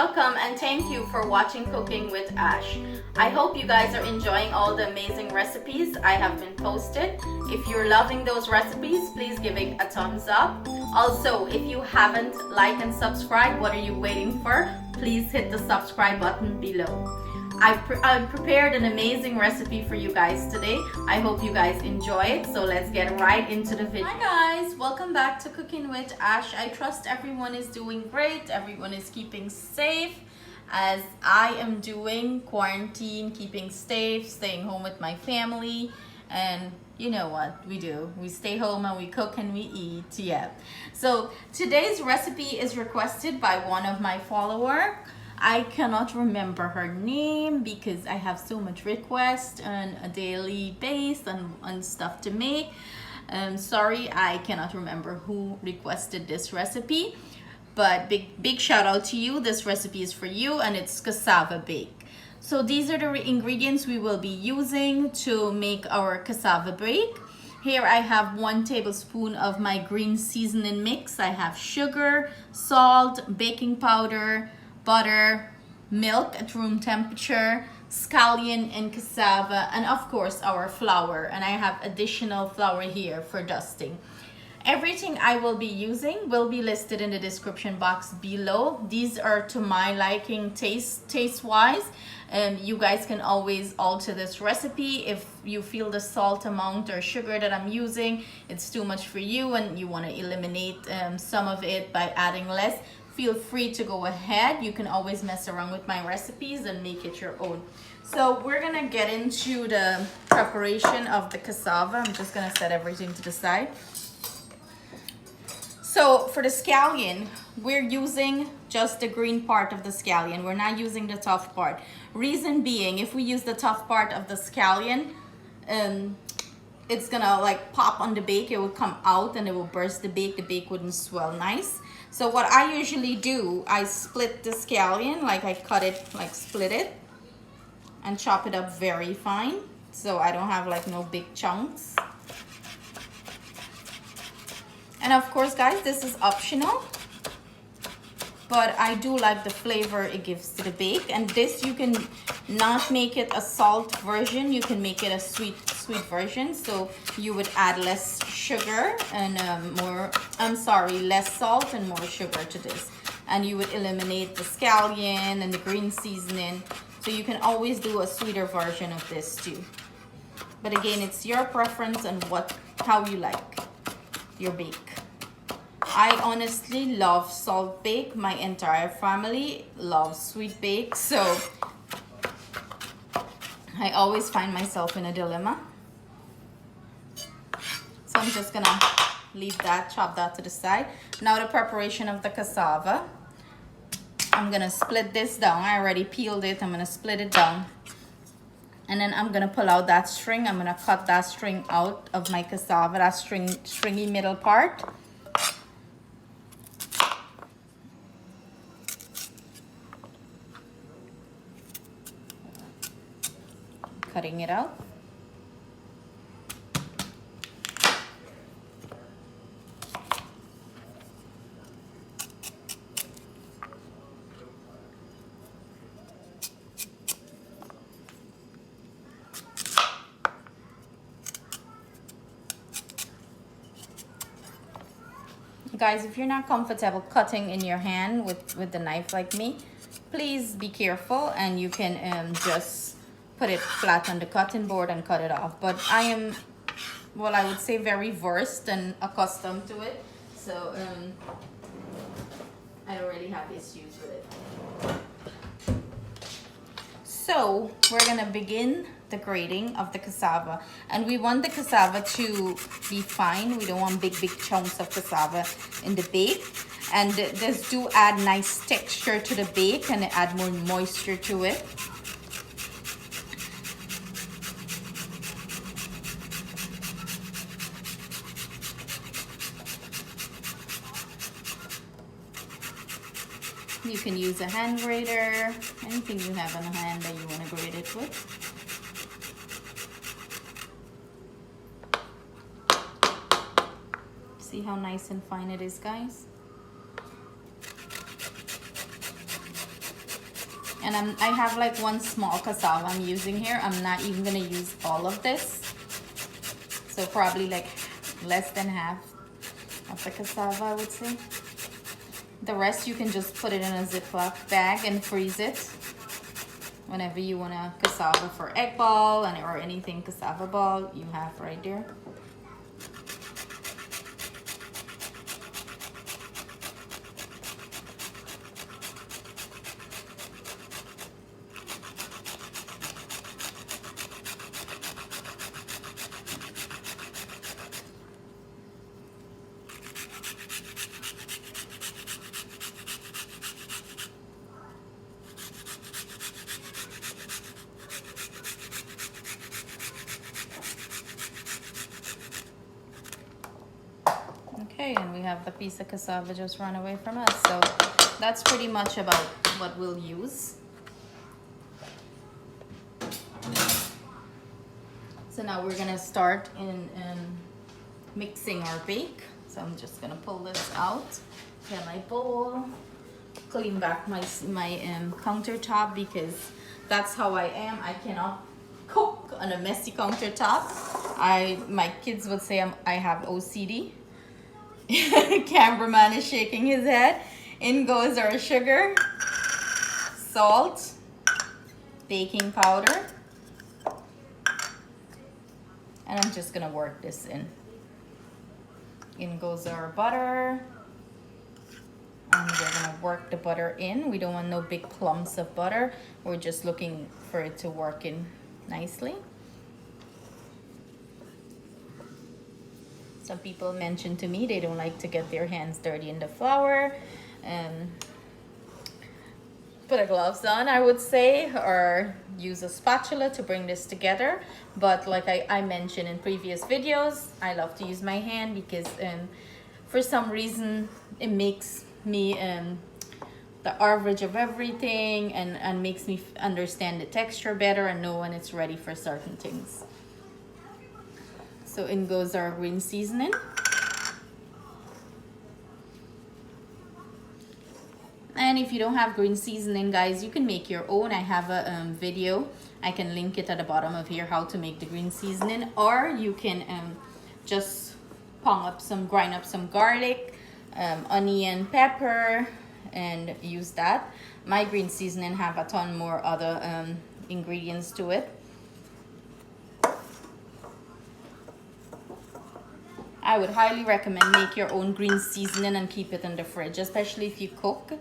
welcome and thank you for watching Cooking with Ash. I hope you guys are enjoying all the amazing recipes I have been posted. If you're loving those recipes, please give it a thumbs up. Also, if you haven't liked and subscribed, what are you waiting for? Please hit the subscribe button below. I've prepared an amazing recipe for you guys today. I hope you guys enjoy it. So let's get right into the video. Hi guys, welcome back to Cooking with Ash. I trust everyone is doing great. Everyone is keeping safe as I am doing. Quarantine, keeping safe, staying home with my family. And you know what we do. We stay home and we cook and we eat. Yeah. So today's recipe is requested by one of my followers. I cannot remember her name because I have so much requests on a daily basis and stuff to make. Sorry, I cannot remember who requested this recipe, but big shout out to you. This recipe is for you and it's cassava bake. So these are the ingredients we will be using to make our cassava bake. Here I have 1 tablespoon of my green seasoning mix. I have sugar, salt, baking powder, butter, milk at room temperature, scallion and cassava, and of course our flour. And I have additional flour here for dusting. Everything I will be using will be listed in the description box below. These are to my liking taste wise. You guys can always alter this recipe if you feel the salt amount or sugar that I'm using it's too much for you and you want to eliminate some of it by adding less. Feel free to go ahead. You can always mess around with my recipes and make it your own. So we're gonna get into the preparation of the cassava. I'm just gonna set everything to the side. So for the scallion, we're using just the green part of the scallion. We're not using the tough part. Reason being, if we use the tough part of the scallion, it's gonna like pop on the bake. It will come out and it will burst the bake. The bake wouldn't swell nice. So what I usually do, I split the scallion, like I cut it, like split it and chop it up very fine. So I don't have like no big chunks. And of course guys, this is optional, but I do like the flavor it gives to the bake. And this, you can not make it a salt version, you can make it a sweet version. So you would add less sugar and less salt and more sugar to this. And you would eliminate the scallion and the green seasoning. So you can always do a sweeter version of this too. But again, it's your preference and how you like your bake. I honestly love salt bake. My entire family loves sweet bake. So I always find myself in a dilemma. So I'm just gonna leave that, chop that to the side. Now the preparation of the cassava. I'm gonna split this down. I already peeled it. I'm gonna split it down. And then I'm gonna pull out that string. I'm gonna cut that string out of my cassava, that stringy middle part. Cutting it out. Guys, if you're not comfortable cutting in your hand with the knife like me, please be careful and you can just put it flat on the cutting board and cut it off. But I am, well, I would say very versed and accustomed to it. So I don't really have issues with it. So we're gonna begin the grating of the cassava, and we want the cassava to be fine. We don't want big chunks of cassava in the bake. And this do add nice texture to the bake and add more moisture to it. You can use a hand grater, anything you have on hand that you want to grate it with. See how nice and fine it is, guys? And I have like one small cassava I'm using here. I'm not even gonna use all of this. So probably like less than half of the cassava, I would say. The rest you can just put it in a Ziploc bag and freeze it whenever you want a cassava for egg ball or anything cassava ball you have right there. Okay, and we have the piece of cassava just run away from us. So that's pretty much about what we'll use. So now we're gonna start in mixing our bake. So I'm just gonna pull this out, get my bowl, clean back my countertop, because that's how I am. I cannot cook on a messy countertop. My kids would say I have OCD. Cameraman is shaking his head. In goes our sugar, salt, baking powder, and I'm just gonna work this in. In goes our butter, and we're gonna work the butter in. We don't want no big clumps of butter. We're just looking for it to work in nicely. Some people mentioned to me they don't like to get their hands dirty in the flour. Put a gloves on, I would say, or use a spatula to bring this together. But like I mentioned in previous videos, I love to use my hand because for some reason it makes me the average of everything and makes me understand the texture better and know when it's ready for certain things. So in goes our green seasoning. And if you don't have green seasoning, guys, you can make your own. I have a video. I can link it at the bottom of here, how to make the green seasoning. Or you can just grind up some garlic, onion, pepper, and use that. My green seasoning have a ton more other ingredients to it. I would highly recommend make your own green seasoning and keep it in the fridge, especially if you cook.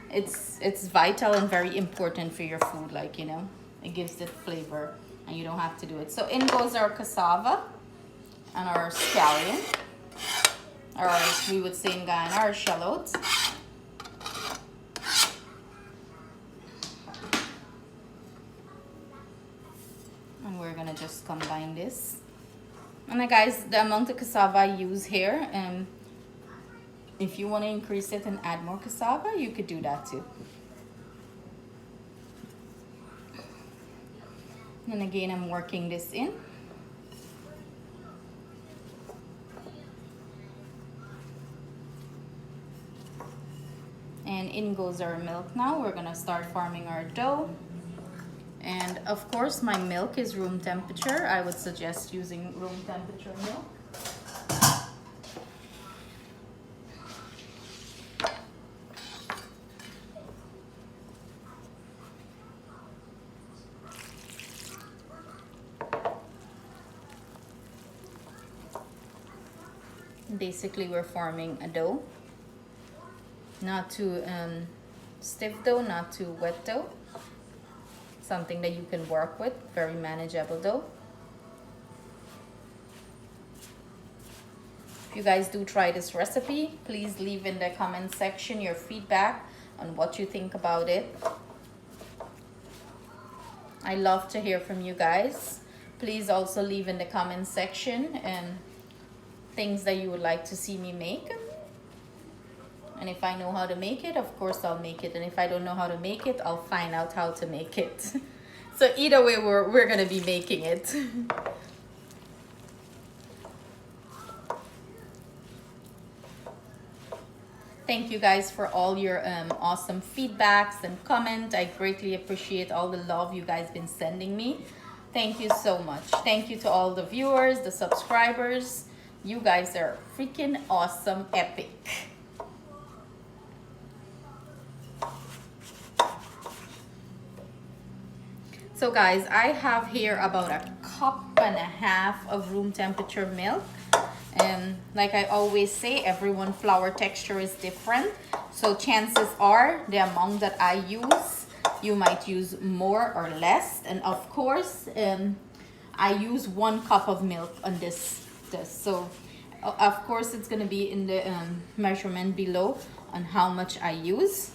It's vital and very important for your food, like, you know, it gives it flavor and you don't have to do it. So in goes our cassava and our scallion, or we would say in Guyana, our shallots. And we're gonna just combine this. And then guys, the amount of cassava I use here, if you want to increase it and add more cassava, you could do that too. And again, I'm working this in. And in goes our milk now. We're gonna start forming our dough. And of course, my milk is room temperature. I would suggest using room temperature milk. Basically, we're forming a dough. Not too stiff dough, not too wet dough. Something that you can work with, very manageable dough. If you guys do try this recipe, please leave in the comment section your feedback on what you think about it. I love to hear from you guys. Please also leave in the comment section things that you would like to see me make. And if I know how to make it, of course I'll make it. And if I don't know how to make it, I'll find out how to make it. So either way, we're gonna be making it. Thank you guys for all your awesome feedbacks and comment. I greatly appreciate all the love you guys been sending me. Thank you so much. Thank you to all the viewers, the subscribers. You guys are freaking awesome, epic. So guys, I have here about a cup and a half of room temperature milk. And like I always say, everyone flour texture is different. So chances are the amount that I use, you might use more or less. And of course, I use 1 cup of milk on this. So of course it's gonna be in the measurement below on how much I use.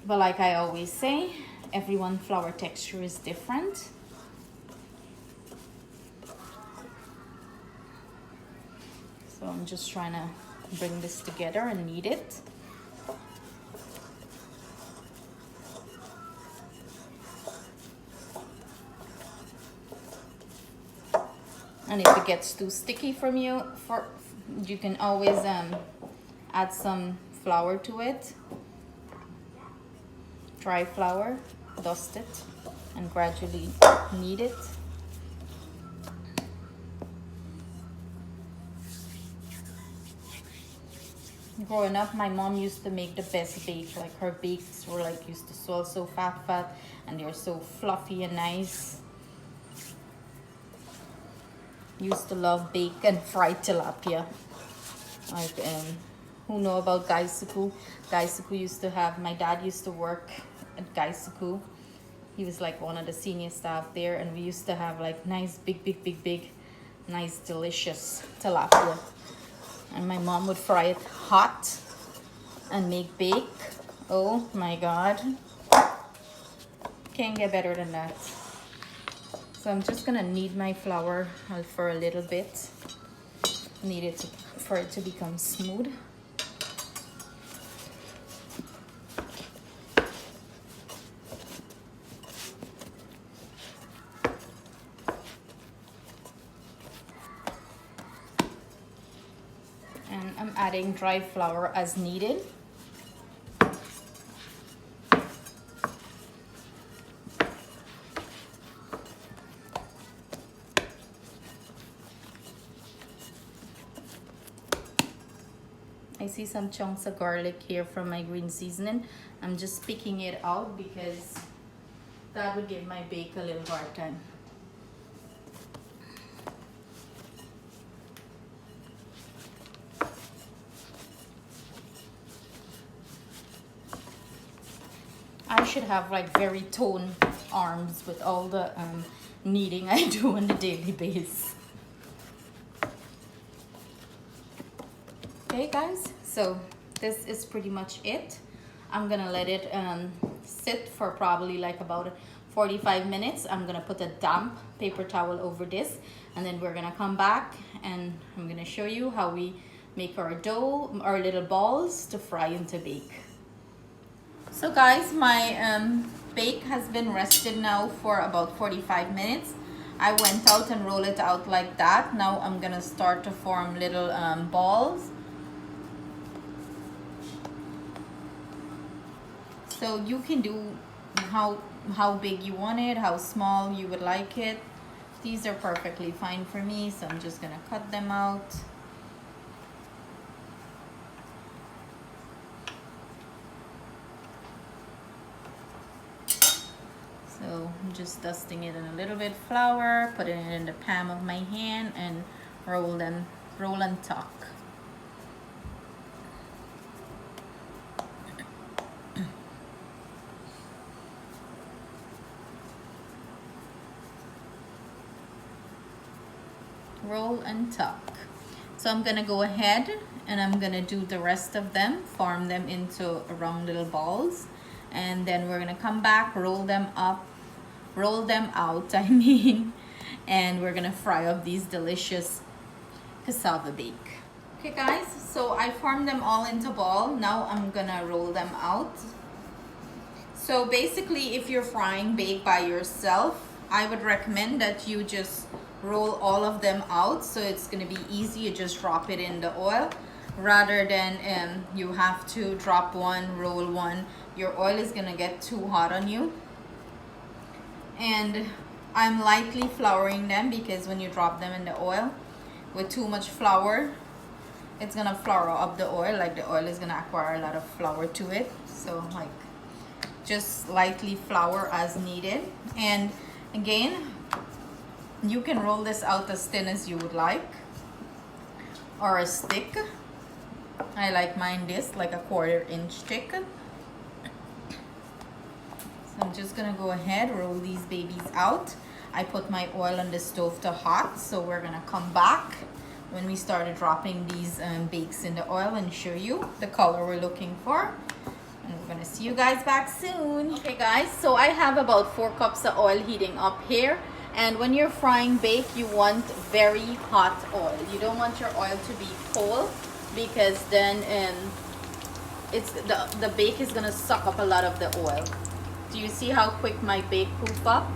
But like I always say, everyone flour texture is different. So I'm just trying to bring this together and knead it. And if it gets too sticky from you, you can always add some flour to it. Dry flour, dust it, and gradually knead it. Growing up, my mom used to make the best bake. Like her bakes were like used to swell so fat, and they were so fluffy and nice. Used to love baked and fried tilapia. Like who know about Gaisuku? Gaisuku used to have, my dad used to work at Gaisuku. He was like one of the senior staff there, and we used to have like nice big, nice delicious tilapia. And my mom would fry it hot and make bake. Oh my God. Can't get better than that. So I'm just gonna knead my flour for a little bit. Knead it for it to become smooth. And I'm adding dry flour as needed. I see some chunks of garlic here from my green seasoning. I'm just picking it out because that would give my bake a little hard time. I should have like very toned arms with all the kneading I do on a daily basis. Okay guys, so this is pretty much it. I'm gonna let it sit for probably like about 45 minutes. I'm gonna put a damp paper towel over this, and then we're gonna come back and I'm gonna show you how we make our dough, our little balls to fry into bake. So guys, my bake has been rested now for about 45 minutes. I went out and rolled it out like that. Now I'm gonna start to form little balls. So you can do how big you want it, how small you would like it. These are perfectly fine for me, so I'm just gonna cut them out. So I'm just dusting it in a little bit of flour, putting it in the palm of my hand, and roll and tuck. Roll and tuck. So I'm gonna go ahead and I'm gonna do the rest of them, form them into round little balls, and then we're gonna come back, roll them out, I mean, and we're gonna fry up these delicious cassava bake. Okay guys, so I formed them all into ball. Now I'm gonna roll them out. So basically, if you're frying bake by yourself, I would recommend that you just roll all of them out, so it's going to be easy. You just drop it in the oil. rather than you have to drop one, roll one. Your oil is gonna get too hot on you. And I'm lightly flouring them because when you drop them in the oil with too much flour, it's gonna flour up the oil. Like the oil is gonna acquire a lot of flour to it. So like just lightly flour as needed. And again, you can roll this out as thin as you would like, or a stick. I like mine this, like a 1/4 inch thick. So I'm just gonna go ahead, roll these babies out. I put my oil on the stove to hot, so we're gonna come back when we started dropping these bakes in the oil and show you the color we're looking for. And we're gonna see you guys back soon. Okay guys, so I have about 4 cups of oil heating up here. And when you're frying bake, you want very hot oil. You don't want your oil to be cold, because then it's the bake is gonna suck up a lot of the oil. Do you see how quick my bake poof up?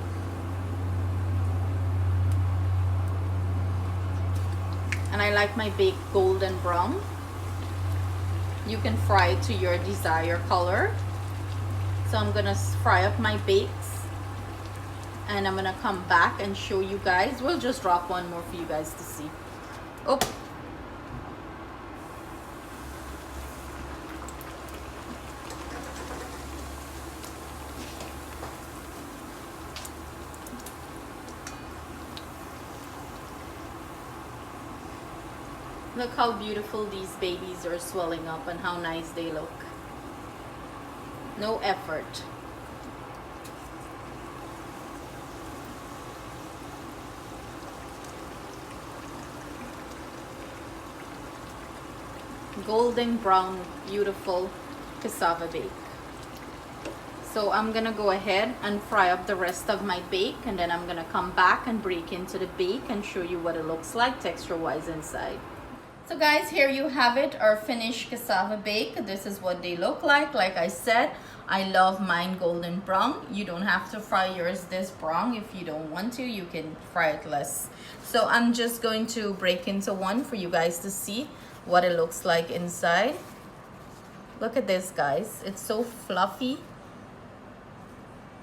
And I like my bake golden brown. You can fry it to your desired color. So I'm gonna fry up my bakes, and I'm gonna come back and show you guys. We'll just drop one more for you guys to see. Oh, look how beautiful these babies are swelling up and how nice they look. No effort. Golden brown, beautiful cassava bake. So I'm gonna go ahead and fry up the rest of my bake, and then I'm gonna come back and break into the bake and show you what it looks like texture wise inside. So guys, here you have it, our finished cassava bake. This is what they look like. Like I said, I love mine golden brown. You don't have to fry yours this brown. If you don't want to, you can fry it less. So I'm just going to break into one for you guys to see what it looks like inside. Look at this, guys. It's so fluffy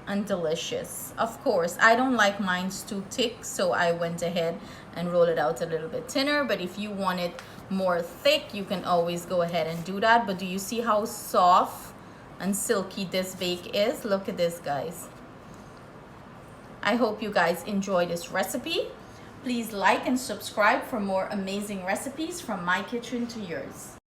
and delicious. Of course, I don't like mine's too thick, so I went ahead and rolled it out a little bit thinner. But if you want it more thick, you can always go ahead and do that. But do you see how soft and silky this bake is? Look at this, guys. I hope you guys enjoy this recipe. Please like and subscribe for more amazing recipes from my kitchen to yours.